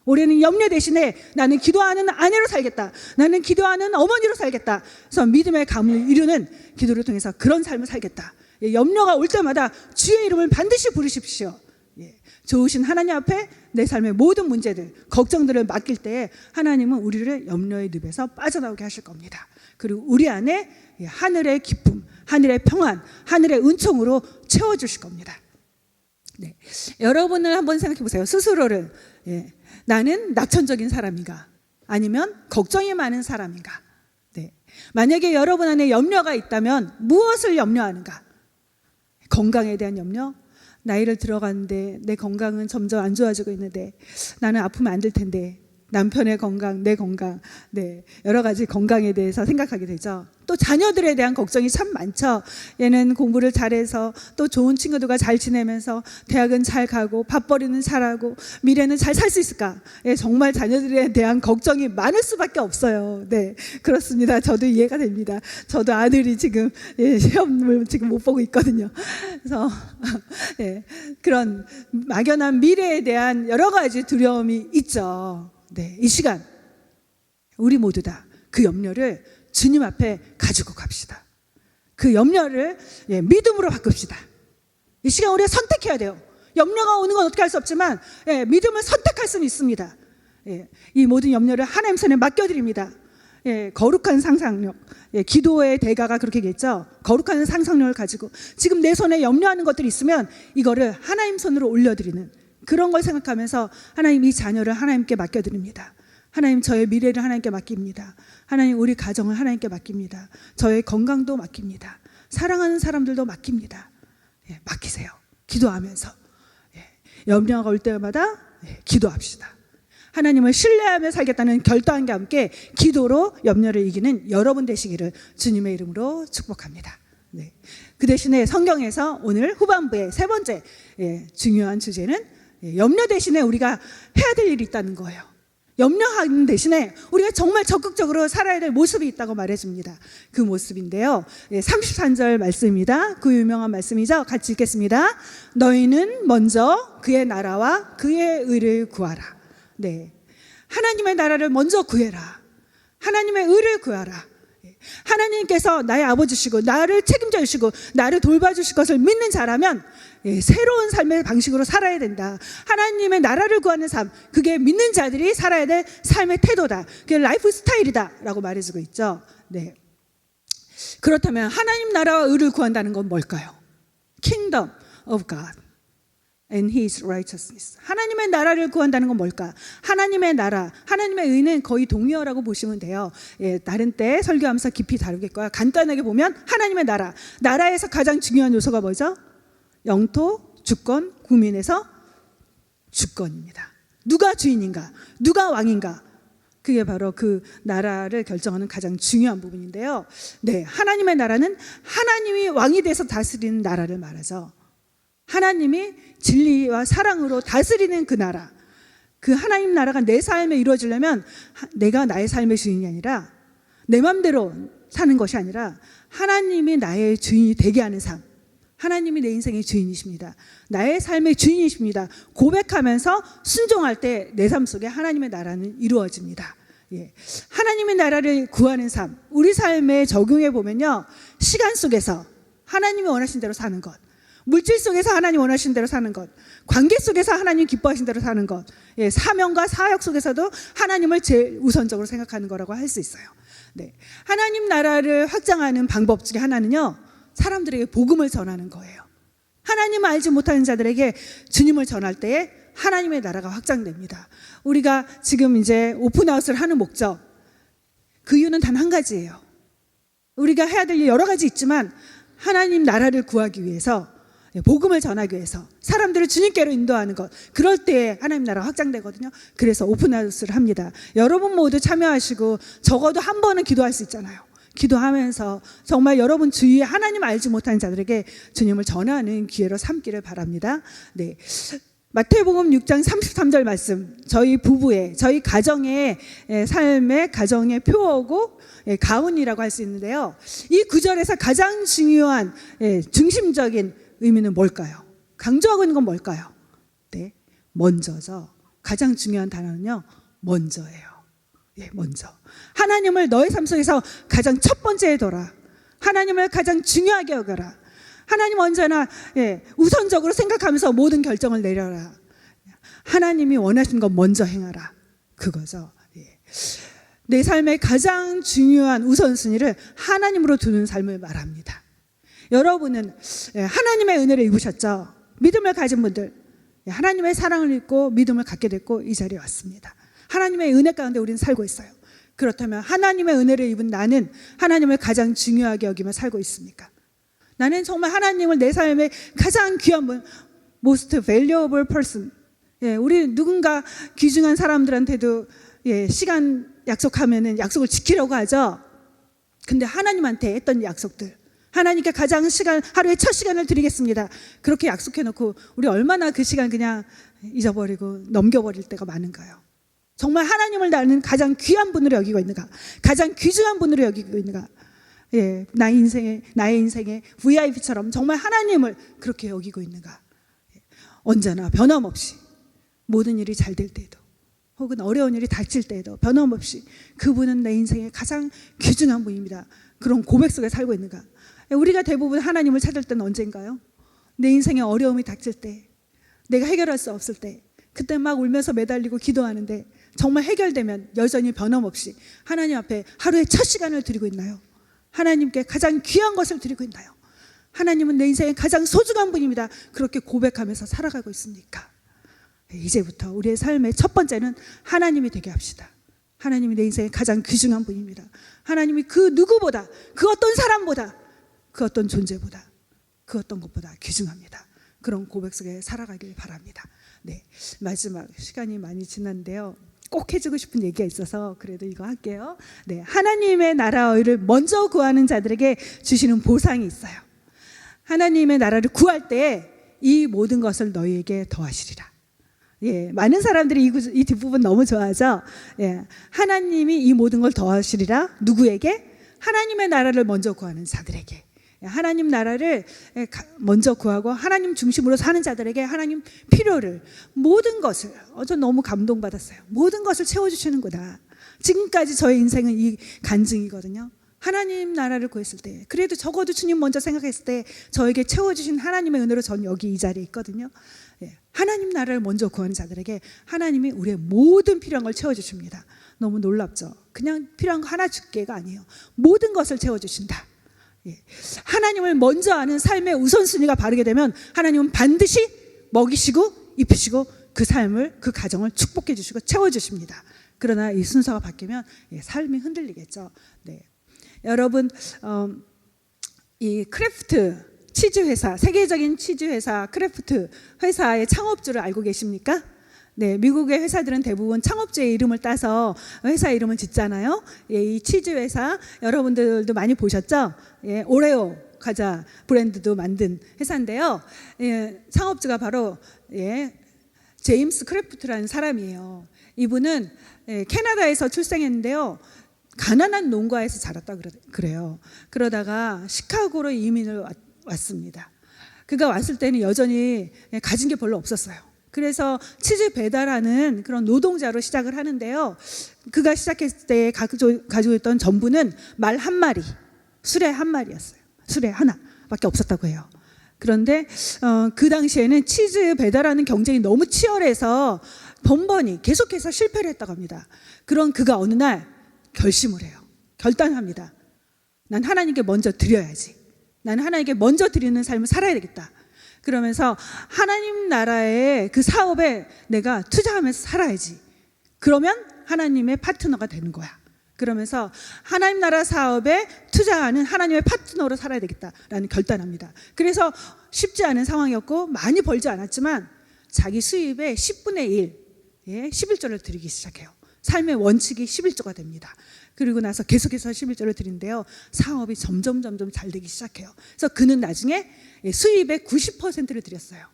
Speaker 1: 올해는 염려 대신에 나는 기도하는 아내로 살겠다. 나는 기도하는 어머니로 살겠다. 그래서 믿음의 가문을 이루는 기도를 통해서 그런 삶을 살겠다. 염려가 올 때마다 주의 이름을 반드시 부르십시오. 좋으신 하나님 앞에 내 삶의 모든 문제들, 걱정들을 맡길 때에 하나님은 우리를 염려의 늪에서 빠져나오게 하실 겁니다. 그리고 우리 안에 하늘의 기쁨, 하늘의 평안, 하늘의 은총으로 채워주실 겁니다. 여러분을 한번 생각해 보세요. 스스로를 나는 낙천적인 사람인가? 아니면 걱정이 많은 사람인가? 만약에 여러분 안에 염려가 있다면 무엇을 염려하는가? 건강에 대한 염려? 나이를 들어가는데 내 건강은 점점 안 좋아지고 있는데 나는 아프면 안 될 텐데 남편의 건강, 내 건강, 여러 가지 건강에 대해서 생각하게 되죠. 또 자녀들에 대한 걱정이 참 많죠. 얘는 공부를 잘해서 또 좋은 친구들과 잘 지내면서 대학은 잘 가고 밥벌이는 잘하고 미래는 잘 살 수 있을까? 정말 자녀들에 대한 걱정이 많을 수밖에 없어요. 그렇습니다. 저도 이해가 됩니다. 저도 아들이 지금 시험을 지금 못 보고 있거든요. 그래서 그런 막연한 미래에 대한 여러 가지 두려움이 있죠. 이 시간 우리 모두 다 그 염려를 주님 앞에 가지고 갑시다. 그 염려를 믿음으로 바꿉시다. 이 시간 우리가 선택해야 돼요. 염려가 오는 건 어떻게 할 수 없지만 믿음을 선택할 수는 있습니다. 이 모든 염려를 하나님 손에 맡겨드립니다. 거룩한 상상력, 기도의 대가가 그렇게 얘기했죠. 거룩한 상상력을 가지고 지금 내 손에 염려하는 것들이 있으면 이거를 하나님 손으로 올려드리는 그런 걸 생각하면서 하나님 이 자녀를 하나님께 맡겨드립니다. 하나님 저의 미래를 하나님께 맡깁니다. 하나님 우리 가정을 하나님께 맡깁니다. 저의 건강도 맡깁니다. 사랑하는 사람들도 맡깁니다. 맡기세요. 기도하면서 염려가 올 때마다 기도합시다. 하나님을 신뢰하며 살겠다는 결단과 함께 기도로 염려를 이기는 여러분 되시기를 주님의 이름으로 축복합니다. 그 대신에 성경에서 오늘 후반부의 세 번째 중요한 주제는 염려 대신에 우리가 해야 될 일이 있다는 거예요. 염려하는 대신에 우리가 정말 적극적으로 살아야 될 모습이 있다고 말해줍니다. 그 모습인데요. 33절 말씀입니다. 그 유명한 말씀이죠. 같이 읽겠습니다. 너희는 먼저 그의 나라와 그의 의를 구하라. 하나님의 나라를 먼저 구해라. 하나님의 의를 구하라. 하나님께서 나의 아버지시고 나를 책임져 주시고 나를 돌봐주실 것을 믿는 자라면 새로운 삶의 방식으로 살아야 된다. 하나님의 나라를 구하는 삶, 그게 믿는 자들이 살아야 될 삶의 태도다. 그게 라이프 스타일이다 라고 말해주고 있죠. 그렇다면 하나님 나라와 의를 구한다는 건 뭘까요? Kingdom of God and His righteousness. 하나님의 나라를 구한다는 건 뭘까? 하나님의 나라, 하나님의 의는 거의 동의어라고 보시면 돼요. 다른 때 설교하면서 깊이 다루겠고요. 간단하게 보면 하나님의 나라, 나라에서 가장 중요한 요소가 뭐죠? 영토, 주권, 국민에서 주권입니다. 누가 주인인가? 누가 왕인가? 그게 바로 그 나라를 결정하는 가장 중요한 부분인데요. 하나님의 나라는 하나님이 왕이 돼서 다스리는 나라를 말하죠. 하나님이 진리와 사랑으로 다스리는 그 나라, 그 하나님 나라가 내 삶에 이루어지려면 내가 나의 삶의 주인이 아니라 내 맘대로 사는 것이 아니라 하나님이 나의 주인이 되게 하는 삶, 하나님이 내 인생의 주인이십니다. 나의 삶의 주인이십니다. 고백하면서 순종할 때 내 삶 속에 하나님의 나라는 이루어집니다. 하나님의 나라를 구하는 삶, 우리 삶에 적용해 보면요, 시간 속에서 하나님이 원하신 대로 사는 것, 물질 속에서 하나님 원하신 대로 사는 것, 관계 속에서 하나님 기뻐하신 대로 사는 것, 사명과 사역 속에서도 하나님을 제일 우선적으로 생각하는 거라고 할 수 있어요. 하나님 나라를 확장하는 방법 중에 하나는요, 사람들에게 복음을 전하는 거예요. 하나님을 알지 못하는 자들에게 주님을 전할 때에 하나님의 나라가 확장됩니다. 우리가 지금 이제 오픈하우스를 하는 목적, 그 이유는 단 한 가지예요. 우리가 해야 될 일 여러 가지 있지만 하나님 나라를 구하기 위해서, 복음을 전하기 위해서 사람들을 주님께로 인도하는 것, 그럴 때 하나님 나라가 확장되거든요. 그래서 오픈하우스를 합니다. 여러분 모두 참여하시고 적어도 한 번은 기도할 수 있잖아요. 기도하면서 정말 여러분 주위에 하나님 알지 못하는 자들에게 주님을 전하는 기회로 삼기를 바랍니다. 마태복음 6장 33절 말씀, 저희 부부의, 저희 가정의 삶의 가정의 표어고 가훈이라고 할 수 있는데요. 이 구절에서 가장 중요한 중심적인 의미는 뭘까요? 강조하고 있는 건 뭘까요? 네, 먼저죠. 가장 중요한 단어는요, 먼저예요. 예, 먼저. 하나님을 너의 삶 속에서 가장 첫 번째에 둬라. 하나님을 가장 중요하게 여겨라. 하나님 언제나 우선적으로 생각하면서 모든 결정을 내려라. 하나님이 원하시는 건 먼저 행하라. 그거죠. 내 삶의 가장 중요한 우선순위를 하나님으로 두는 삶을 말합니다. 여러분은 하나님의 은혜를 입으셨죠? 믿음을 가진 분들, 하나님의 사랑을 입고 믿음을 갖게 됐고 이 자리에 왔습니다. 하나님의 은혜 가운데 우리는 살고 있어요. 그렇다면 하나님의 은혜를 입은 나는 하나님을 가장 중요하게 여기며 살고 있습니까? 나는 정말 하나님을 내 삶의 가장 귀한 분, most valuable person. 우리 누군가 귀중한 사람들한테도 시간 약속하면은 약속을 지키려고 하죠. 근데 하나님한테 했던 약속들, 하나님께 가장 하루에 첫 시간을 드리겠습니다. 그렇게 약속해놓고 우리 얼마나 그 시간 그냥 잊어버리고 넘겨버릴 때가 많은가요? 정말 하나님을 나는 가장 귀한 분으로 여기고 있는가? 가장 귀중한 분으로 여기고 있는가? 나의 인생의 VIP처럼 정말 하나님을 그렇게 여기고 있는가? 언제나 변함없이 모든 일이 잘 될 때에도 혹은 어려운 일이 닥칠 때에도 변함없이 그분은 내 인생의 가장 귀중한 분입니다. 그런 고백 속에 살고 있는가? 우리가 대부분 하나님을 찾을 때는 언젠가요? 내 인생에 어려움이 닥칠 때, 내가 해결할 수 없을 때, 그때 막 울면서 매달리고 기도하는데 정말 해결되면 여전히 변함없이 하나님 앞에 하루에 첫 시간을 드리고 있나요? 하나님께 가장 귀한 것을 드리고 있나요? 하나님은 내 인생의 가장 소중한 분입니다. 그렇게 고백하면서 살아가고 있습니까? 이제부터 우리의 삶의 첫 번째는 하나님이 되게 합시다. 하나님이 내 인생의 가장 귀중한 분입니다. 하나님이 그 누구보다, 그 어떤 사람보다, 그 어떤 존재보다, 그 어떤 것보다 귀중합니다. 그런 고백 속에 살아가길 바랍니다. 네, 마지막 시간이 많이 지났는데요. 꼭 해주고 싶은 얘기가 있어서 그래도 이거 할게요. 네, 하나님의 나라를 먼저 구하는 자들에게 주시는 보상이 있어요. 하나님의 나라를 구할 때 이 모든 것을 너희에게 더하시리라. 많은 사람들이 이 뒷부분 너무 좋아하죠. 하나님이 이 모든 걸 더하시리라. 누구에게? 하나님의 나라를 먼저 구하는 자들에게. 하나님 나라를 먼저 구하고 하나님 중심으로 사는 자들에게 하나님 필요를, 모든 것을, 전 너무 감동받았어요. 모든 것을 채워주시는구나. 지금까지 저의 인생은 이 간증이거든요. 하나님 나라를 구했을 때, 그래도 적어도 주님 먼저 생각했을 때 저에게 채워주신 하나님의 은혜로 전 여기 이 자리에 있거든요. 하나님 나라를 먼저 구하는 자들에게 하나님이 우리의 모든 필요한 걸 채워주십니다. 너무 놀랍죠? 그냥 필요한 거 하나 줄게가 아니에요. 모든 것을 채워주신다. 하나님을 먼저 아는 삶의 우선순위가 바르게 되면 하나님은 반드시 먹이시고 입히시고 그 삶을, 그 가정을 축복해 주시고 채워주십니다. 그러나 이 순서가 바뀌면 삶이 흔들리겠죠. 네. 여러분, 이 크래프트 치즈 회사, 세계적인 치즈 회사 크래프트 회사의 창업주를 알고 계십니까? 네, 미국의 회사들은 대부분 창업주의 이름을 따서 회사 이름을 짓잖아요. 이 치즈 회사 여러분들도 많이 보셨죠? 오레오 과자 브랜드도 만든 회사인데요. 창업주가 바로 제임스 크래프트라는 사람이에요. 이분은 캐나다에서 출생했는데요. 가난한 농가에서 자랐다 그래요. 그러다가 시카고로 이민을 왔습니다. 그가 왔을 때는 여전히 가진 게 별로 없었어요. 그래서 치즈 배달하는 그런 노동자로 시작을 하는데요. 그가 시작했을 때 가지고 있던 전부는 말 한 마리, 수레 한 마리였어요. 수레 하나밖에 없었다고 해요. 그런데 그 당시에는 치즈 배달하는 경쟁이 너무 치열해서 번번이 계속해서 실패를 했다고 합니다. 그런 그가 어느 날 결심을 해요. 결단합니다. 난 하나님께 먼저 드려야지. 나는 하나님께 먼저 드리는 삶을 살아야 되겠다. 그러면서 하나님 나라의 그 사업에 내가 투자하면서 살아야지. 그러면 하나님의 파트너가 되는 거야. 그러면서 하나님 나라 사업에 투자하는 하나님의 파트너로 살아야 되겠다라는 결단합니다. 그래서 쉽지 않은 상황이었고 많이 벌지 않았지만 자기 수입의 10분의 1, 11조를 드리기 시작해요. 삶의 원칙이 11조가 됩니다. 그리고 나서 계속해서 11조를 드린대요. 사업이 점점 잘 되기 시작해요. 그래서 그는 나중에 수입의 90%를 드렸어요.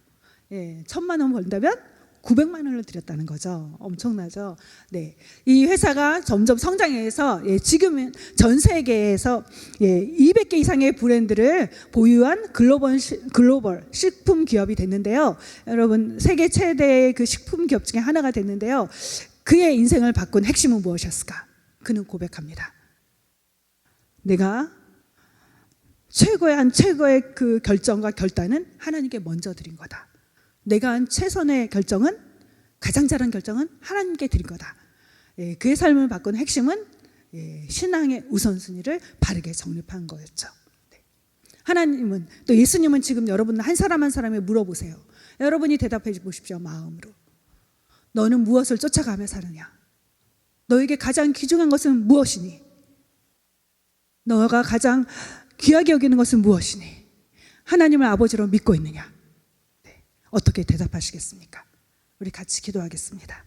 Speaker 1: 1,000만 원 번다면 900만 원을 들였다는 거죠. 엄청나죠. 네, 이 회사가 점점 성장해서 지금은 전 세계에서 200개 이상의 브랜드를 보유한 글로벌 식품 기업이 됐는데요. 여러분, 세계 최대의 그 식품 기업 중에 하나가 됐는데요. 그의 인생을 바꾼 핵심은 무엇이었을까? 그는 고백합니다. 내가 최고의 그 결정과 결단은 하나님께 먼저 드린 거다. 내가 한 최선의 결정은, 가장 잘한 결정은 하나님께 드린 거다. 그의 삶을 바꾼 핵심은 신앙의 우선순위를 바르게 정립한 거였죠. 하나님은, 또 예수님은 지금 여러분 한 사람 한 사람에 물어보세요. 여러분이 대답해 보십시오. 마음으로. 너는 무엇을 쫓아가며 사느냐? 너에게 가장 귀중한 것은 무엇이니? 너가 가장 귀하게 여기는 것은 무엇이니? 하나님을 아버지로 믿고 있느냐? 어떻게 대답하시겠습니까? 우리 같이 기도하겠습니다.